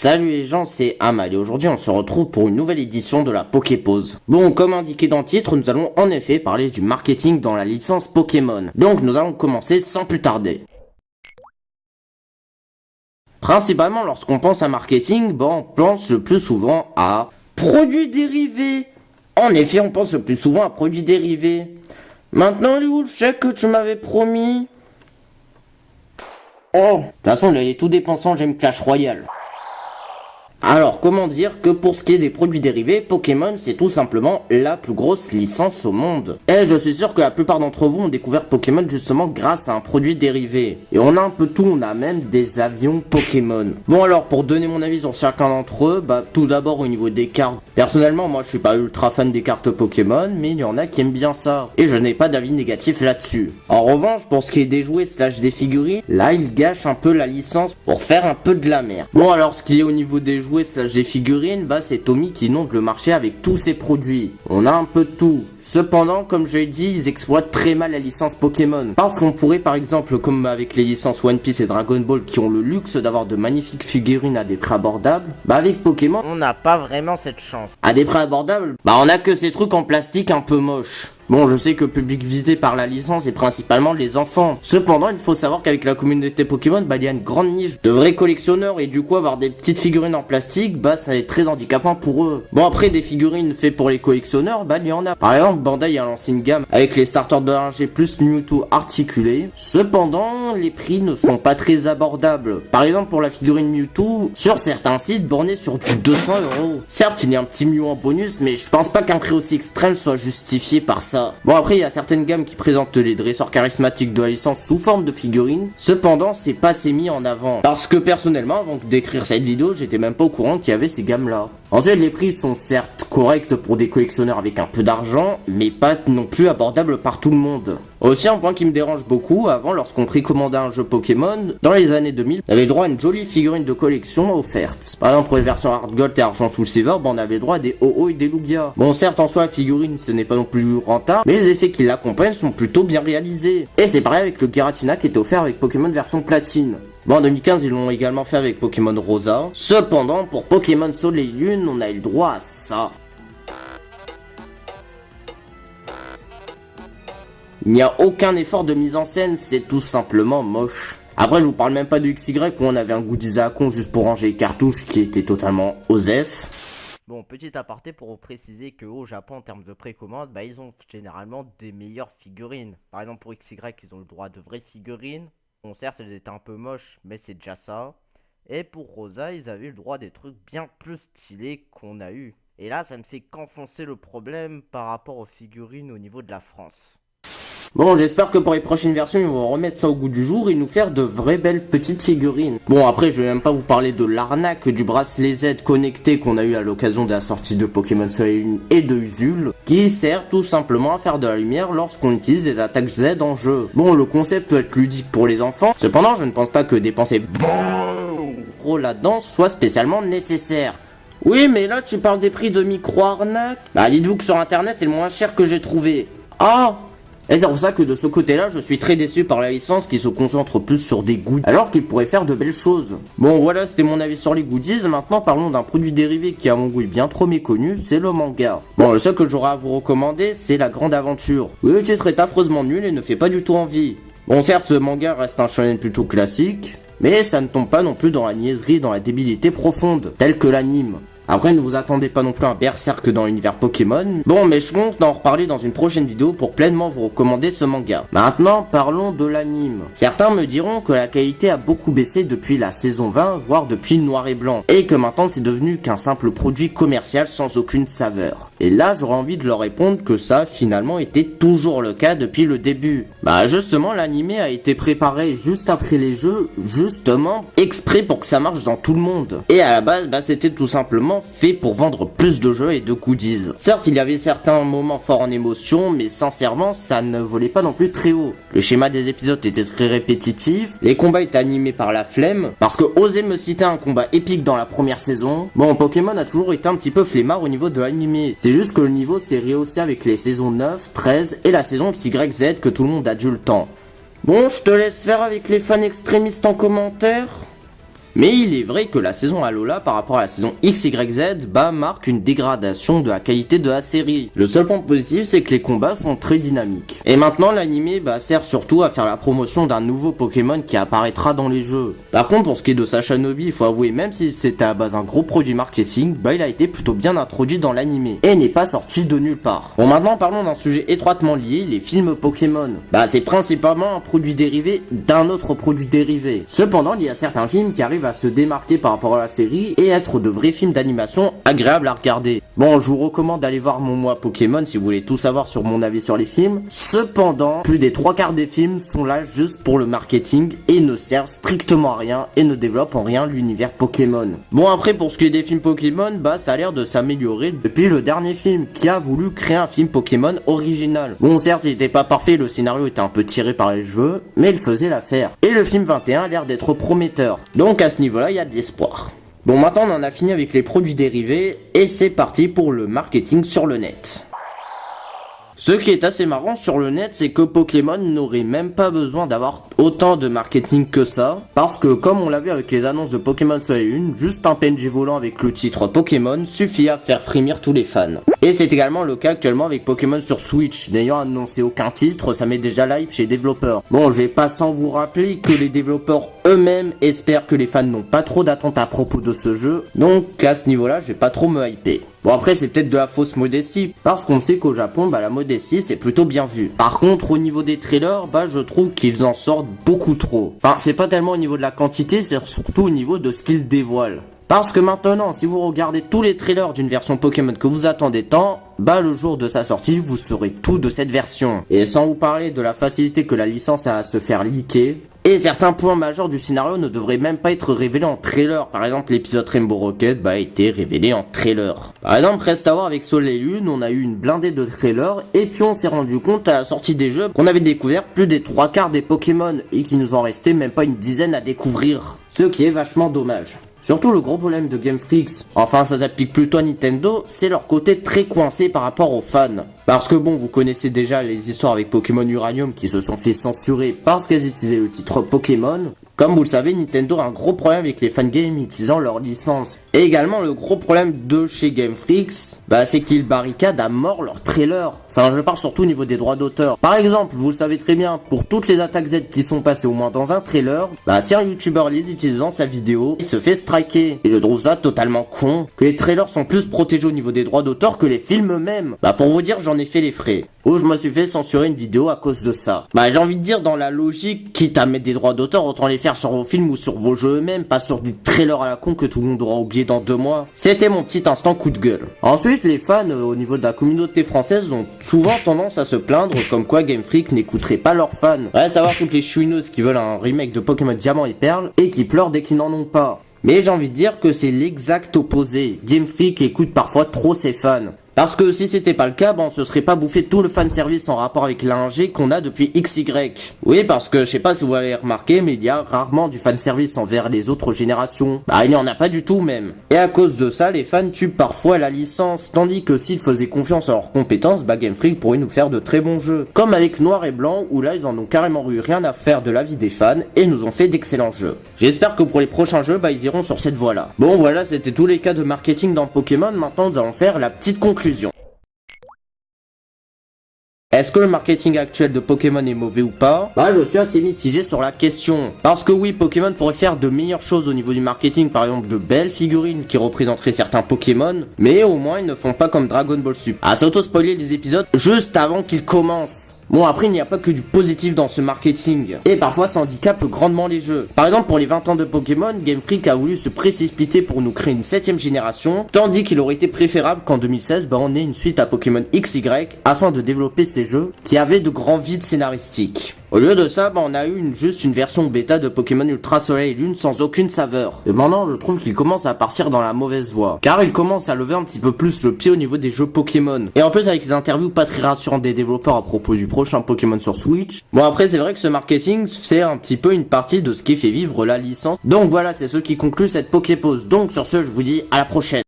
Salut les gens, c'est Amal et aujourd'hui on se retrouve pour une nouvelle édition de la Poképause. Bon, comme indiqué dans le titre, nous allons en effet parler du marketing dans la licence Pokémon. Donc nous allons commencer sans plus tarder. Principalement lorsqu'on pense à marketing, on pense le plus souvent à produits dérivés. En effet, on pense le plus souvent à produits dérivés. Maintenant, il est où le chèque que tu m'avais promis? Oh, de toute façon, il est tout dépensant, j'aime Clash Royale. Alors, comment dire que pour ce qui est des produits dérivés, Pokémon c'est tout simplement la plus grosse licence au monde. Et je suis sûr que la plupart d'entre vous ont découvert Pokémon justement grâce à un produit dérivé. Et on a un peu tout, on a même des avions Pokémon. Bon alors, pour donner mon avis sur chacun d'entre eux, tout d'abord au niveau des cartes. Personnellement, moi je suis pas ultra fan des cartes Pokémon, mais il y en a qui aiment bien ça. Et je n'ai pas d'avis négatif là-dessus. En revanche, pour ce qui est des jouets / des figurines, là ils gâchent un peu la licence pour faire un peu de la merde. Bon alors, ce qui est au niveau des jouets / des figurines, c'est Tommy qui inonde le marché avec tous ses produits. On a un peu de tout. Cependant, comme je l'ai dit, ils exploitent très mal la licence Pokémon. Parce qu'on pourrait par exemple, comme avec les licences One Piece et Dragon Ball qui ont le luxe d'avoir de magnifiques figurines à des prix abordables, avec Pokémon, on n'a pas vraiment cette chance. À des prix abordables, on a que ces trucs en plastique un peu moches. Bon, je sais que le public visé par la licence est principalement les enfants. Cependant, il faut savoir qu'avec la communauté Pokémon, il y a une grande niche de vrais collectionneurs et du coup avoir des petites figurines en plastique, ça est très handicapant pour eux. Bon, après des figurines faites pour les collectionneurs, il y en a. Par exemple, Bandai a lancé une gamme avec les starters de RG plus Mewtwo articulés. Cependant, les prix ne sont pas très abordables. Par exemple, pour la figurine Mewtwo, sur certains sites bornés sur du 200€. Certes, il y a un petit Mew en bonus, mais je pense pas qu'un prix aussi extrême soit justifié par ça. Bon après il y a certaines gammes qui présentent les dresseurs charismatiques de la licence sous forme de figurines. Cependant c'est pas assez mis en avant. Parce que personnellement avant d'écrire cette vidéo j'étais même pas au courant qu'il y avait ces gammes là. Ensuite les prix sont certes corrects pour des collectionneurs avec un peu d'argent, mais pas non plus abordables par tout le monde. Aussi un point qui me dérange beaucoup, avant lorsqu'on précommandait un jeu Pokémon, dans les années 2000, on avait droit à une jolie figurine de collection offerte. Par exemple pour les versions Hard Gold et Argent Soul Silver, on avait droit à des Ho-Oh et des Lugia. Bon certes en soi la figurine ce n'est pas non plus rentable, mais les effets qui l'accompagnent sont plutôt bien réalisés. Et c'est pareil avec le Giratina qui était offert avec Pokémon version Platine. Bon, en 2015, ils l'ont également fait avec Pokémon Rosa. Cependant, pour Pokémon Soleil et Lune, on a eu le droit à ça. Il n'y a aucun effort de mise en scène, c'est tout simplement moche. Après, je vous parle même pas de XY où on avait un goodies à con juste pour ranger les cartouches qui était totalement osef. Bon, petit aparté pour vous préciser qu'au Japon, en termes de précommande, ils ont généralement des meilleures figurines. Par exemple, pour XY, ils ont le droit de vraies figurines. Bon, certes, elles étaient un peu moches, mais c'est déjà ça. Et pour Rosa, ils avaient le droit à des trucs bien plus stylés qu'on a eu. Et là, ça ne fait qu'enfoncer le problème par rapport aux figurines au niveau de la France. Bon, j'espère que pour les prochaines versions, ils vont remettre ça au goût du jour et nous faire de vraies belles petites figurines. Bon, après, je vais même pas vous parler de l'arnaque du bracelet Z connecté qu'on a eu à l'occasion de la sortie de Pokémon Soleil et Lune et de Usul, qui sert tout simplement à faire de la lumière lorsqu'on utilise les attaques Z en jeu. Bon, le concept peut être ludique pour les enfants, cependant, je ne pense pas que dépenser trop là-dedans soit spécialement nécessaire. Oui, mais là, tu parles des prix de micro-arnaque. Dites-vous que sur internet, c'est le moins cher que j'ai trouvé. Ah! Et c'est pour ça que de ce côté-là, je suis très déçu par la licence qui se concentre plus sur des goodies, alors qu'il pourrait faire de belles choses. Bon voilà, c'était mon avis sur les goodies. Maintenant parlons d'un produit dérivé qui à mon goût est bien trop méconnu, c'est le manga. Bon, le seul que j'aurai à vous recommander, c'est La Grande Aventure. Oui, le titre est affreusement nul et ne fait pas du tout envie. Bon certes, ce manga reste un shonen plutôt classique, mais ça ne tombe pas non plus dans la niaiserie, dans la débilité profonde, telle que l'anime. Après, ne vous attendez pas non plus à un berserk dans l'univers Pokémon. Bon, mais je compte d'en reparler dans une prochaine vidéo pour pleinement vous recommander ce manga. Maintenant, parlons de l'anime. Certains me diront que la qualité a beaucoup baissé depuis la saison 20, voire depuis Noir et Blanc, et que maintenant c'est devenu qu'un simple produit commercial sans aucune saveur. Et là, j'aurais envie de leur répondre que ça a finalement été toujours le cas depuis le début. Justement, l'anime a été préparé juste après les jeux, justement, exprès pour que ça marche dans tout le monde. Et à la base, c'était tout simplement fait pour vendre plus de jeux et de goodies. Certes, il y avait certains moments forts en émotion, mais sincèrement, ça ne volait pas non plus très haut. Le schéma des épisodes était très répétitif, les combats étaient animés par la flemme, parce que osez me citer un combat épique dans la première saison. Bon, Pokémon a toujours été un petit peu flemmard au niveau de l'anime. C'est juste que le niveau s'est rehaussé avec les saisons 9, 13 et la saison XYZ que tout le monde a dû le temps. Bon, je te laisse faire avec les fans extrémistes en commentaire. Mais il est vrai que la saison Alola par rapport à la saison XYZ marque une dégradation de la qualité de la série. Le seul point positif c'est que les combats sont très dynamiques. Et maintenant l'animé sert surtout à faire la promotion d'un nouveau Pokémon qui apparaîtra dans les jeux. Par contre pour ce qui est de Sacha Nobi, il faut avouer même si c'était à base un gros produit marketing, il a été plutôt bien introduit dans l'animé et n'est pas sorti de nulle part. Bon maintenant parlons d'un sujet étroitement lié, les films Pokémon. C'est principalement un produit dérivé d'un autre produit dérivé. Cependant il y a certains films qui arrivent à se démarquer par rapport à la série et être de vrais films d'animation agréables à regarder. Bon je vous recommande d'aller voir mon mois Pokémon si vous voulez tout savoir sur mon avis sur les films. Cependant plus des 3/4 des films sont là juste pour le marketing et ne servent strictement à rien et ne développent en rien l'univers Pokémon. Bon après pour ce qui est des films Pokémon, ça a l'air de s'améliorer depuis le dernier film qui a voulu créer un film Pokémon original. Bon certes il était pas parfait, le scénario était un peu tiré par les cheveux, mais il faisait l'affaire. Et le film 21 a l'air d'être prometteur. Donc à ce niveau là il y a de l'espoir. Bon maintenant on en a fini avec les produits dérivés et c'est parti pour le marketing sur le net. Ce qui est assez marrant sur le net, c'est que Pokémon n'aurait même pas besoin d'avoir autant de marketing que ça, parce que comme on l'a vu avec les annonces de Pokémon Soleil et Lune, juste un PNG volant avec le titre Pokémon suffit à faire frémir tous les fans. Et c'est également le cas actuellement avec Pokémon sur Switch, n'ayant annoncé aucun titre, ça met déjà l'hype chez les développeurs. Bon, je vais pas sans vous rappeler que les développeurs eux-mêmes espèrent que les fans n'ont pas trop d'attentes à propos de ce jeu, donc à ce niveau-là, je vais pas trop me hyper. Bon après c'est peut-être de la fausse modestie, parce qu'on sait qu'au Japon, la modestie c'est plutôt bien vu. Par contre au niveau des trailers, je trouve qu'ils en sortent beaucoup trop. Enfin c'est pas tellement au niveau de la quantité, c'est surtout au niveau de ce qu'ils dévoilent. Parce que maintenant, si vous regardez tous les trailers d'une version Pokémon que vous attendez tant, le jour de sa sortie, vous saurez tout de cette version. Et sans vous parler de la facilité que la licence a à se faire leaker, et certains points majeurs du scénario ne devraient même pas être révélés en trailer. Par exemple, l'épisode Rainbow Rocket a été révélé en trailer. Par exemple, reste à voir avec Soleil et Lune, on a eu une blindée de trailers, et puis on s'est rendu compte à la sortie des jeux qu'on avait découvert plus des 3/4 des Pokémon, et qu'il nous en restait même pas une dizaine à découvrir. Ce qui est vachement dommage. Surtout le gros problème de Game Freak, enfin ça s'applique plutôt à Nintendo, c'est leur côté très coincé par rapport aux fans. Parce que vous connaissez déjà les histoires avec Pokémon Uranium qui se sont fait censurer parce qu'elles utilisaient le titre Pokémon. Comme vous le savez, Nintendo a un gros problème avec les fangames utilisant leur licence. Et également, le gros problème de chez Game Freak, c'est qu'ils barricadent à mort leurs trailers. Enfin, je parle surtout au niveau des droits d'auteur. Par exemple, vous le savez très bien, pour toutes les attaques Z qui sont passées au moins dans un trailer, si un YouTuber les utilisant sa vidéo, il se fait striker. Et je trouve ça totalement con, que les trailers sont plus protégés au niveau des droits d'auteur que les films eux-mêmes. Pour vous dire, j'en ai fait les frais. Où je me suis fait censurer une vidéo à cause de ça. J'ai envie de dire, dans la logique, quitte à mettre des droits d'auteur, autant les faire sur vos films ou sur vos jeux eux-mêmes, pas sur des trailers à la con que tout le monde aura oublié dans 2 mois. C'était mon petit instant coup de gueule. Ensuite, les fans au niveau de la communauté française ont souvent tendance à se plaindre comme quoi Game Freak n'écouterait pas leurs fans. Ouais, savoir toutes les chouineuses qui veulent un remake de Pokémon Diamant et Perle et qui pleurent dès qu'ils n'en ont pas. Mais j'ai envie de dire que c'est l'exact opposé. Game Freak écoute parfois trop ses fans. Parce que si c'était pas le cas, on se serait pas bouffé tout le fanservice en rapport avec l'ingé qu'on a depuis XY. Oui, parce que je sais pas si vous avez remarqué, mais il y a rarement du fanservice envers les autres générations. Il n'y en a pas du tout même. Et à cause de ça, les fans tuent parfois la licence, tandis que s'ils faisaient confiance en leurs compétences, Game Freak pourrait nous faire de très bons jeux. Comme avec Noir et Blanc, où là ils en ont carrément eu rien à faire de l'avis des fans, et nous ont fait d'excellents jeux. J'espère que pour les prochains jeux, ils iront sur cette voie-là. Bon voilà, c'était tous les cas de marketing dans Pokémon, maintenant nous allons faire la petite conclusion. Est-ce que le marketing actuel de Pokémon est mauvais ou pas? Je suis assez mitigé sur la question. Parce que oui, Pokémon pourrait faire de meilleures choses au niveau du marketing, par exemple de belles figurines qui représenteraient certains Pokémon, mais au moins ils ne font pas comme Dragon Ball Super, à s'auto-spoiler les épisodes juste avant qu'ils commencent. Bon après il n'y a pas que du positif dans ce marketing, et parfois ça handicape grandement les jeux. Par exemple pour les 20 ans de Pokémon, Game Freak a voulu se précipiter pour nous créer une 7ème génération, tandis qu'il aurait été préférable qu'en 2016 on ait une suite à Pokémon XY afin de développer ces jeux qui avaient de grands vides scénaristiques. Au lieu de ça, on a eu juste une version bêta de Pokémon Ultra Soleil et Lune sans aucune saveur. Et maintenant, je trouve qu'il commence à partir dans la mauvaise voie. Car il commence à lever un petit peu plus le pied au niveau des jeux Pokémon. Et en plus, avec les interviews pas très rassurantes des développeurs à propos du prochain Pokémon sur Switch. Bon, après, c'est vrai que ce marketing, c'est un petit peu une partie de ce qui fait vivre la licence. Donc voilà, c'est ce qui conclut cette Poképause. Donc sur ce, je vous dis à la prochaine.